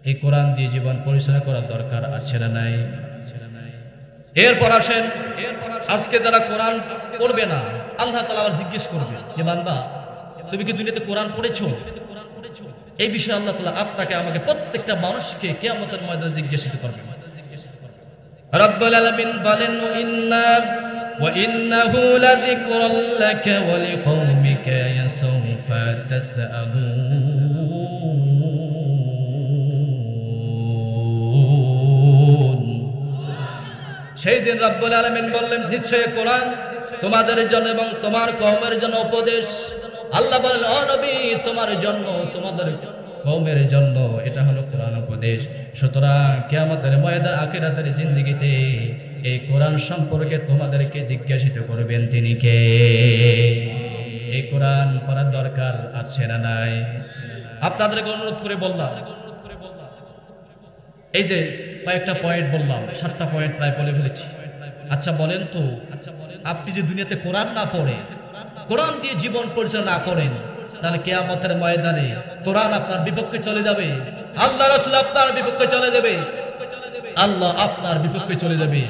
এই কোরআন দিয়ে জীবন পরিচালনা করার দরকার আছে না নাই? এরপর আসেন, আজকে যারা কোরআন পড়বে না, আল্লাহ তাআলা আবার জিজ্ঞেস করবে যে বান্দা তুমি কি দুনিয়াতে কোরআন পড়েছো? এই বিষয়ে আল্লাহ তাআলা আপনাকে আমাকে প্রত্যেকটা মানুষকে কিয়ামতের ময়দানে জিজ্ঞাসিত করবে। রব্বুল আলামিন বলেন, ইন্না ওয়া ইন্নাহু লাযিকরুল লাকা ওয়া লিকওমিকা ইয়াসাউফা তাসআলুন। সেই দিন রব্বুল আলামিন বললেন নিশ্চয়ই কোরআন তোমাদের জন্য এবং তোমার কওমের জন্য উপদেশ। আল্লাহ বলেন ও নবী তোমার জন্য তোমাদের কওমের জন্য এটা হলো কোরআন উপদেশ। সুতরাং কিয়ামতের ময়দান আখিরাতের জিন্দেগিতে এই কোরআন সম্পর্কে তোমাদেরকে জিজ্ঞাসিত করবেন তিনি কে। এই কোরআন পড়ার দরকার আছে না নাই? আপনাদেরকে অনুরোধ করে বললাম, এই যে কয়েকটা পয়েন্ট বললাম, 7টা পয়েন্ট প্রায় বলে ফেলেছি। আচ্ছা বলেন তো, আপনি যে দুনিয়াতে কোরআন না পড়ে, কোরআন দিয়ে জীবন পরিচালনা করেন, তাহলে কিয়ামতের ময়দানে কোরআন আপনার বিপক্ষে চলে যাবে, আল্লাহ রাসূল আপনার বিপক্ষে চলে যাবে, আল্লাহ আপনার বিপক্ষে চলে যাবে,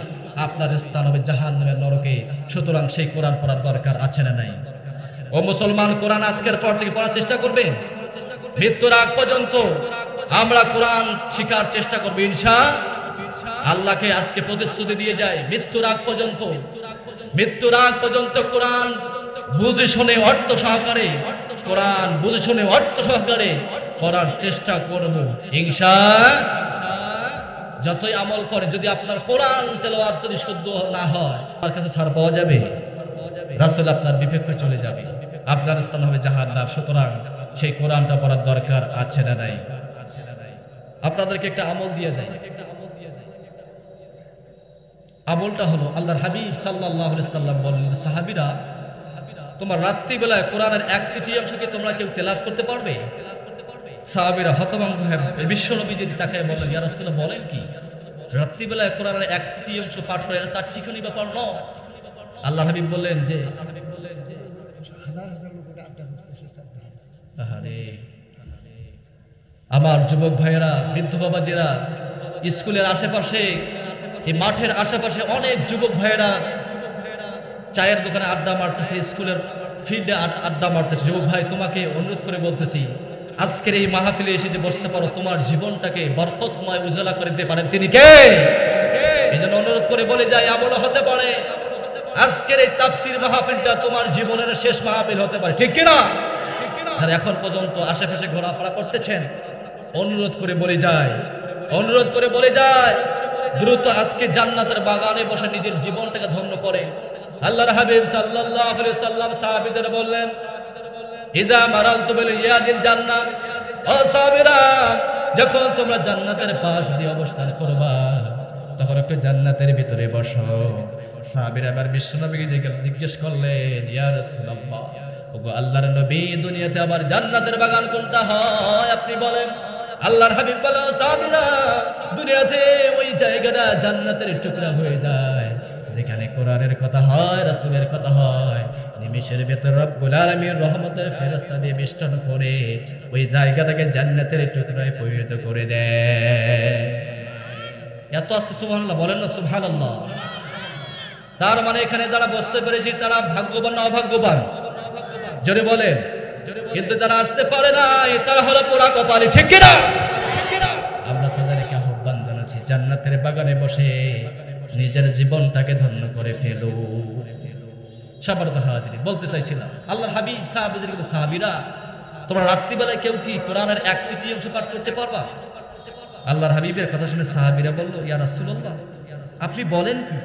আপনার স্থান হবে জাহান্নামের নরকে। সুতরাং সেই কোরআন পড়ার দরকার আছে না নাই? ও মুসলমান, কোরআন আজকের পর থেকে পড়ার চেষ্টা করবেন। মৃত্যুর আগ পর্যন্ত আমরা কোরআন শিখার চেষ্টা করব ইনশাআল্লাহ। আল্লাহকে আজকে প্রতিশ্রুতি দিয়ে যায় মৃত্যুর আগ পর্যন্ত কোরআন বুঝে শুনে অর্থ সহকারে, কোরআন বুঝে শুনে অর্থ সহকারে পড়ার চেষ্টা করব ইনশাআল্লাহ। যতই আমল করে যদি আপনার কোরআন তেলাওয়াত যদি শুদ্ধ না হয়, তার কাছে ছাড় পাওয়া যাবে? রাসূল আপনার বিপক্ষে চলে যাবে, আপনার স্থান হবে জাহান্নাম। সুতরাং সেই কোরআনটা পড়ার দরকার আছে না নাই? আপনাদেরকে একটা আমল দিয়ে যায়। আমলটা হলো আল্লাহর হাবিব সাল্লাল্লাহু আলাইহি সাল্লাম বলেন, সাহাবীরা তোমার রাত্রিবেলায় কোরআনের 1/3 তোমরা কেউ তেলাওয়াত করতে পারবে? সাহাবীরা হতভম্ব হয়ে বিশ্বনবী যদি তাকায় বলেন, ইয়া রাসূলুল্লাহ বলেন কি, রাত্রিবেলায় কোরআনের 1/3 পাঠ করে 4টি ব্যাপার নয়। আল্লাহ হাবিব বললেন যে আমার যুবক ভাইয়েরা, বৃদ্ধ বাবাজিরা, স্কুলের আশেপাশে, এই মাঠের আশেপাশে অনেক যুবক ভাইয়েরা চায়ের দোকানে আড্ডা মারতেছে, স্কুলের ফিল্ডে আড্ডা মারতেছে। যুবক ভাই, তোমাকে অনুরোধ করে বলতেছি, আজকের এই মাহফিলে এসে যে বসতে পারো, তোমার জীবনটাকে বরকতময় উজালা করে দিতে পারেন তিনি কে? এই জন্য অনুরোধ করে বলে যায়, আমল হতে পারে আজকের এই তাফসীর মাহফিলটা তোমার জীবনের শেষ মাহফিল হতে পারে, ঠিক কিনা? যারা এখন পর্যন্ত আশেপাশে ঘোরাফেরা করতেছেন, অনুরোধ করে বলে যায় দ্রুত আজকে জান্নাতের বাগানে বসে নিজের জীবনটাকে ধন্য করে। আল্লাহর হাবিব সাল্লাল্লাহু আলাইহি সাল্লাম সাহাবীদের বললেন, ইজা মারালতু বিল ইয়াদিল জান্নাহ, ও সাহাবীরা যখন তোমরা জান্নাতের পাশ দিয়ে অবস্থান করবা, তখন একটু জান্নাতের ভিতরে বসো। সাহাবীরা আবার বিশ্বনবীকে জিজ্ঞেস করলেন, ইয়া রাসূলুল্লাহ, ওগো আল্লাহর নবী, দুনিয়াতে আবার জান্নাতের বাগান কোনটা হয় আপনি বলেন? আল্লাহর হাবিব বলেন, সাহাবীরা দুনিয়াতে ওই জায়গাটা জান্নাতের টুকরা হয়ে যায় যেখানে কোরআনের কথা হয়, রাসূলের কথা হয়। নিমেষের ভেতর রব্বুল আলামিন রহমতের ফেরেশতা দিয়ে বেষ্টন করে ওই জায়গাটাকে জান্নাতের টুকরায় পরিণত করে দেয়। এত আস্তে সুবহানাল্লাহ বলেন না? সুবহানাল্লাহ। তার মানে এখানে যারা বসতে পেরেছি তারা ভাগ্যবান না অভাগ্যবান? জোরে বলেন। কিন্তু যারা আসতে পারে না তারা হলো পোড়া কপালি, ঠিক কিনা? আমরা তাদেরকে আহ্বান জানাচ্ছি, জান্নাতের বাগানে বসে নিজের জীবনটাকে ধন্য করে ফেলো। সাবারত হাজির বলতে চাইছিলাম, আল্লাহর হাবিব সাহাবীদের, সাহাবীরা তোমরা রাত্রিবেলায় কেউ কি কোরআনের 1/3 পাঠ করতে পারবা? আল্লাহর হাবিবের কথা শুনে সাহাবীরা বলল, ইয়া রাসূলুল্লাহ আপনি বলেন কি?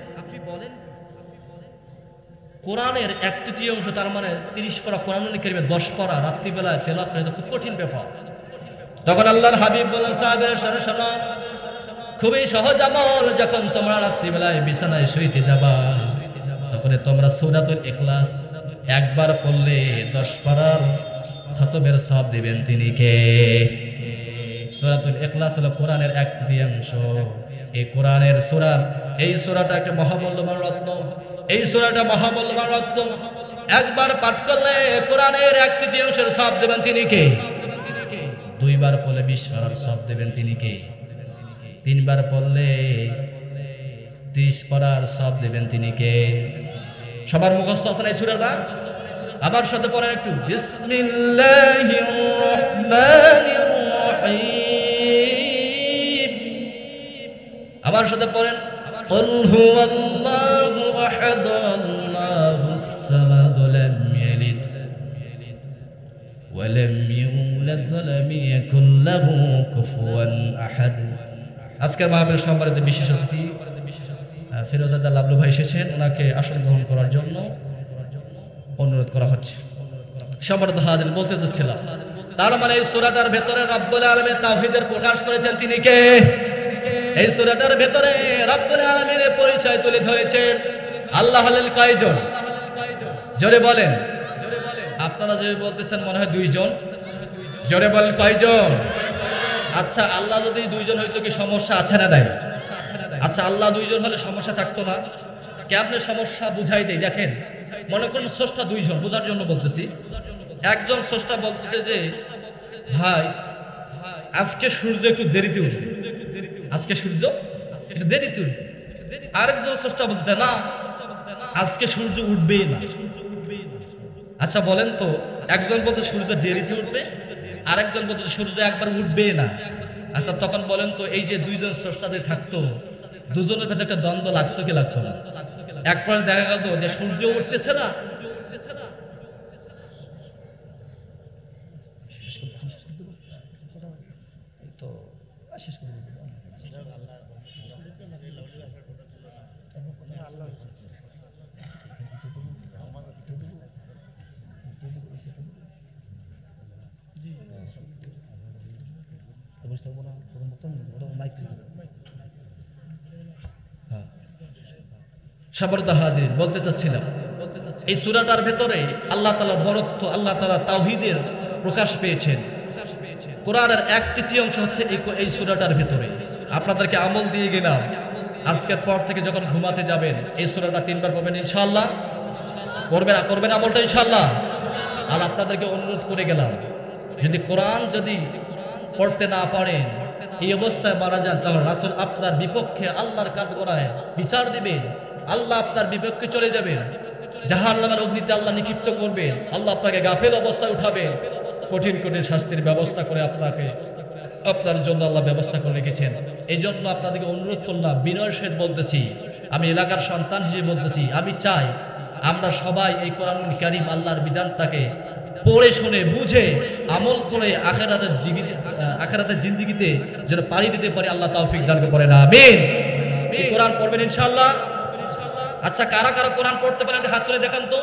কোরআনের 1/3, তার মানে 30 পারা কোরআনুল কারীমের 10 পারা রাত্রিবেলায় তেলাওয়াত করা খুব কঠিন ব্যাপার। তখন আল্লাহর হাবিব বলেন, সাহাবীরা শোনো, খুবই সহজ আমল। যখন তোমরা রাত্রিবেলায় বিছানায় শুইতে যাবা, তখন তোমরা সূরাতুল ইখলাস একবার পড়লে 10 পারার খতমের সওয়াব দিবেন তিনি কে? সূরাতুল ইখলাস হলো কোরআনের 1/3। এই কোরআনের সূরা, এই সূরাটা একটা মহামূল্যবান রত্ন। এই সূরাটা মহামূল্যবান রত্ন। একবার পাঠ করলে কোরআনের 1/3 সওয়াব দেবেন তিনি কে? 2 বার পড়লে 20 পারার সওয়াব দেবেন তিনি কে? 3 বার পড়লে 30 পারার সওয়াব দেবেন তিনি কে? সবার মুখস্থ আছে না এই সূরাটা? আমার সাথে পড়েন একটু, বিসমিল্লাহির রহমানির রহিম। আমার সাথে পড়েন, قل هو الله أحد الله الصمد لم يلد ولم يولد ولم يكن له كفوا أحد। আজকের মাহফিল সম্মানিত বিশেষ অতিথি ফিরোজাদা লাবলু ভাই এসেছেন, ওনাকে আসন গ্রহণ করার জন্য অনুরোধ করা হচ্ছে। সম্মানিত হাজির, বলতে চাচ্ছিলাম, তার মানে এই সূরাটার ভেতরে রব্বুল আলামিন তাওহীদের প্রকাশ করেছেন। তিনি কে? এই সূরাটার ভেতরে রব্বুল আলামিনের পরিচয় তুলে ধরেছেন। আল্লাহ হলেন কয়জন? জোরে বলেন। আপনারা যে বলতেছেন মনে হয় দুইজন। জোরে বলেন কয়জন? আচ্ছা, আল্লাহ যদি দুইজন হইতো কি সমস্যা আছে না নাই? আচ্ছা, আল্লাহ দুইজন হলে সমস্যা থাকতো না? কেমনে সমস্যা বুঝাই দেই দেখেন। মনে করুন স্রষ্টা দুইজন, বোঝার জন্য বলতেছি। একজন স্রষ্টা বলতেছে যে ভাই আজকে সূর্য একটু দেরিতে উঠবে, আজকে সূর্য একটু দেরিতে উঠবে। আরেকজন স্রষ্টা বলতেছে না, আজকে সূর্য উঠবেই না। আচ্ছা বলেন তো, একজন বলছে সূর্য দেরিতে উঠবে, আরেকজন বলছে সূর্য একবার উঠবেই না। আচ্ছা তখন বলেন তো, এই যে দুইজন স্রষ্টা যে থাকতো, দুজনের ভেতরে একটা দ্বন্দ্ব লাগতো কি লাগতো না? একবার দেখা গেল যে সূর্য উঠতেছে না, সম্মানিত হাজির, বলতে চাচ্ছিলাম এই সূরাটার ভেতরে আল্লাহ তাআলার বরত্ব, আল্লাহ তাআলা তাওহীদের প্রকাশ পেয়েছেন। কোরআনের 1/3 হচ্ছে এই সূরাটার ভেতরে। আপনাদেরকে আমল দিয়ে গেলাম, আজকের পর থেকে যখন ঘুমাতে যাবেন এই সূরাটা 3 বার পড়বেন ইনশাআল্লাহ। করবেন আমলটা ইনশাআল্লাহ। আর আপনাদেরকে অনুরোধ করে গেলাম, যদি কোরআন যদি পড়তে না পারেন, এই অবস্থায় মারা যান, তাহলে রাসূল আপনার বিপক্ষে আল্লাহর কাঠগড়ায় বিচার দিবেন। আল্লাহ আপনার বিপক্ষে চলে যাবেন, জাহান্নামের অগ্নিতে আল্লাহ নিক্ষিপ্ত করবেন। আল্লাহ আপনাকে গাফেল অবস্থায় উঠাবেন, কঠিন কঠিন শাস্তির ব্যবস্থা করে আপনার জন্য আল্লাহ ব্যবস্থা করে রেখেছেন। এই জন্য আপনাদেরকে অনুরোধ করলাম, বিনয়ের সহিত বলতেছি, আমি এলাকার সন্তান হিসেবে বলতেছি, আমি চাই আমরা সবাই এই কোরআনুল কারীম আল্লাহর বিধানটাকে পড়ে শুনে বুঝে আমল করে আখিরাতের জিন্দেগিতে যেন পাড়ি দিতে পারি। আল্লাহ তৌফিক দান করেন, আমিন। কোরআন পড়বেন ইনশাআল্লাহ। আচ্ছা, কারা কারা কোরআন পড়তে পারেন হাত তুলে দেখান তো।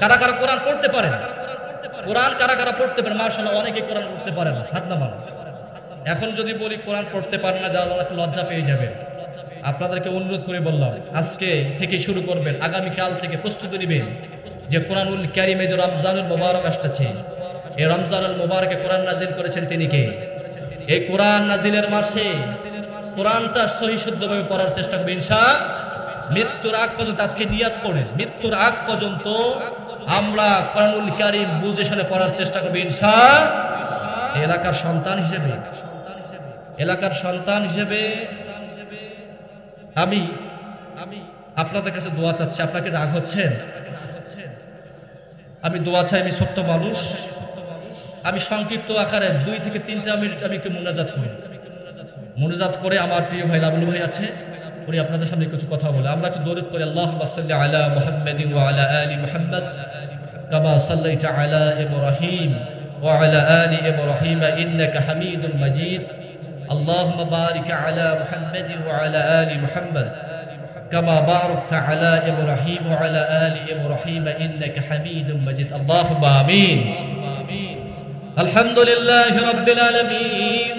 কারা কারা কোরআন পড়তে পারেন? কোরআন কারা কারা পড়তে পারেন? মাশাআল্লাহ, অনেকে কোরআন পড়তে পারে না, হাত নামান। এখন যদি বলি কোরআন পড়তে পারেন না, যারা একটু লজ্জা পেয়ে যাবেন। আপনাদেরকে অনুরোধ করে বললাম, আজকে থেকে শুরু করবেন, আগামী কাল থেকে প্রস্তুতি নেবেন যে কোরআনুল কারীমে যে রমজানুল মুবারক আসছে, এই রমজানুল মুবারকে কোরআন নাজিল করেছেন তিনি কে? এই কোরআন নাজিলের মাসে কোরআনটা সহি শুদ্ধভাবে পড়ার চেষ্টা করবেন ইনশাআল্লাহ। মৃত্যুর আগ পর্যন্ত আজকে নিয়াত করেন, মৃত্যুর আগ পর্যন্ত আমরা কোরআনুল কারীম বুঝে শুনে পড়ার চেষ্টা করব ইনশাআল্লাহ। এলাকার সন্তান হিসেবে আমি আপনাদের কাছে দোয়া চাচ্ছি। আপনাকে রাগ হচ্ছেন? আমি দোয়া চাই, আমি ছোট্ট মানুষ, আমি সংক্ষিপ্ত আকারে 2 থেকে 3টা মিনিট আমি একটু মুনাজাত করে আমার প্রিয় ভাই লাবলু ভাই আছে, উনি আপনাদের সামনে কিছু কথা বলে। আমরা একটু দরুদ পড়ি, আল্লাহুম্মা সাল্লি আলা মুহাম্মাদিন ওয়া আলা আলি মুহাম্মাদ কামা সাল্লাইতা আলা ইব্রাহিম ওয়া আলা আলি ইব্রাহিম ইন্নাকা হামিদুম মাজিদ। আল্লাহুম্মা বারিক আলা মুহাম্মাদিন ওয়া আলা আলি মুহাম্মাদ কামা বারাকতা আলা ইব্রাহিম ওয়া আলা আলি ইব্রাহিম ইন্নাকা হামিদুম মাজিদ। আল্লাহুম্মা আমিন। আলহামদুলিল্লাহি রাব্বিল আলামিন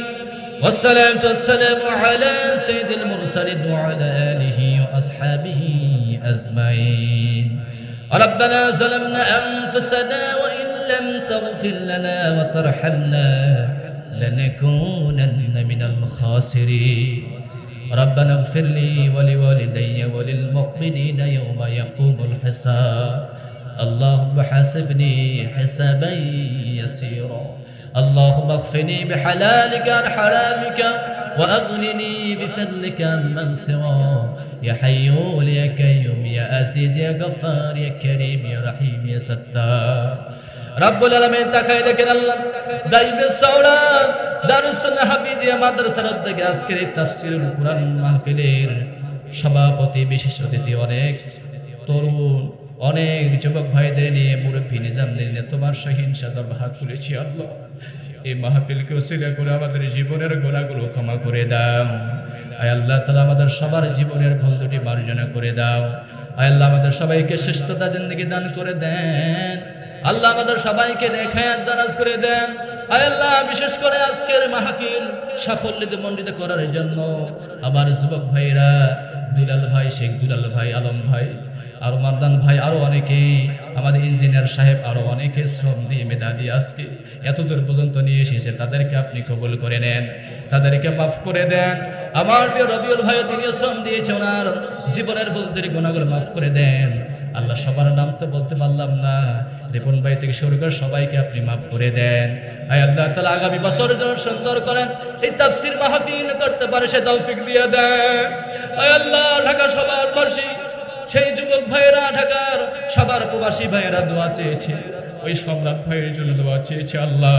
والصلاة والسلام على سيد المرسلين وعلى آله وأصحابه أجمعين. ربنا ظلمنا أنفسنا وإن لم تغفر لنا وترحمنا لنكونن من الخاسرين. ربنا اغفر لي ولوالدي وللمؤمنين يوم يقوم الحساب. اللهم حاسبني حسابا يسيرا. اللهم اغفني بحلالك عن حرامك وأغنني بفضلك عمن سواك. يا حي يا قيوم يا عزيز يا غفار يا كريم يا رحيم يا ستار. রব্বুল আলামিন তাকায় দেখেন, আল্লাহ দাইবে সাওলা দারুস সুন্নাহ হাফিজিয়া মাদ্রাসার উদ্যোগে আজকের এই তাফসীরুল কুরআন মাহফিলের সভাপতি, বিশেষ অতিথি, অনেক তরুণ, অনেক যুবক ভাইদের নিয়ে মুরব্বী নিজামদের নিয়ে তোমার সহিংসা দরবার খুলেছি। আল্লাহ এই মাহফিলকে ওসিলা করে আমাদের জীবনের গুনাহগুলো ক্ষমা করে দাও। আয় আল্লাহ তাআলা আমাদের সবার জীবনের ভুল ত্রুটি মার্জনা করে দাও। আয় আল্লাহ আমাদের সবাইকে শ্রেষ্ঠতা জিন্দেগি দান করে দেন। আল্লাহ আমাদের সবাইকে নেখায়াত দারাজ করে দেন। আয় আল্লাহ বিশেষ করে আজকের মাহফিল সাফল্যে মণ্ডিত করার জন্য আমার যুবক ভাইরা দুলাল ভাই, শেখ দুলাল ভাই, আলম ভাই, আর মারদান ভাই, আরো অনেকে, আমাদের ইঞ্জিনিয়ার সাহেব, আরো অনেকে শ্রম দিয়ে মেধা দিয়ে আজকে এতদূর পর্যন্ত নিয়ে এসেছে, তাদেরকে আপনি কবুল করে নেন, তাদেরকে মাফ করে দেন। আমার প্রিয় রবিউল ভাই, তিনি শ্রম দিয়েছে, ওনার জীবনের বলতে গুনাহগুলো মাফ করে দেন। আল্লাহ সবার নাম তো বলতে পারলাম না, রিপন ভাই থেকে শুরু করে সবাইকে আপনি মাফ করে দেন। আয় আল্লাহ তাআলা আগামী বছরের জন্য সুন্দর করেন, এই তাফসীর মাহফিল করতে পারে সে তৌফিক দিয়ে দেন। আয় আল্লাহ ঢাকা সবার বাসী সেই যুবক ভাইয়েরা, ঢাকার সবার প্রবাসী ভাইয়েরা দোয়া চেয়েছে, ওই সম্রাট ভাইয়ের জন্য দোয়া চেয়েছে। আল্লাহ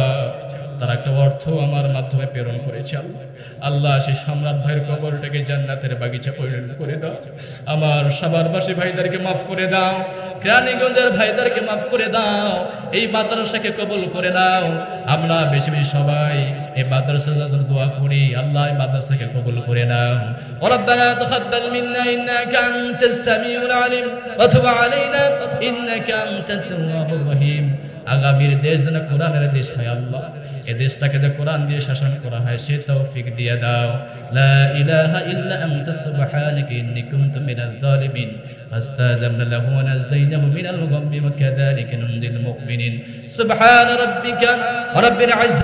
তারা একটা অর্থ আমার মাধ্যমে প্রেরণ করেছে। আল্লাহ সেই সম্রাট ভাইয়ের কবরটাকে জান্নাতের বাগিচা পরিণত করে দাও। আমার সবারবাসী ভাইদেরকে মাফ করে দাও, কেরানীগঞ্জের ভাইদেরকে মাফ করে দাও, এই মাদ্রাসাকে কবুল করে নাও। আমরা বেশি বেশি সবাই এই মাদ্রাসার জন্য দোয়া করি, আল্লাহ এই মাদ্রাসাকে কবুল করে নাও। রব্বানা তাকাব্বাল মিন্না ইন্নাকা আনতাস সামিউল আলিম ওয়া তুব আলাইনা ইন্নাকা আনতাত তাওয়াবুর রহিম। আগামীর দেশ যেন কোরআনের দেশ হয় আল্লাহ, এই দেশটাকে যে কোরআন দিয়ে শাসন করা হয় সে তৌফিক দিয়ে দাও। লা ইলাহা ইল্লা আনতা সুবহানাকা ইন্নী কুনতু মিনাল যালিমিন ফাস্তাজাবনা লাহু ওয়া নাযায়নাহু মিনাল গাম্মি ওয়া কাযালিকা নুনজিল মুমিনিন। সুবহান রাব্বিকা রাব্বিল ইজ্জাতি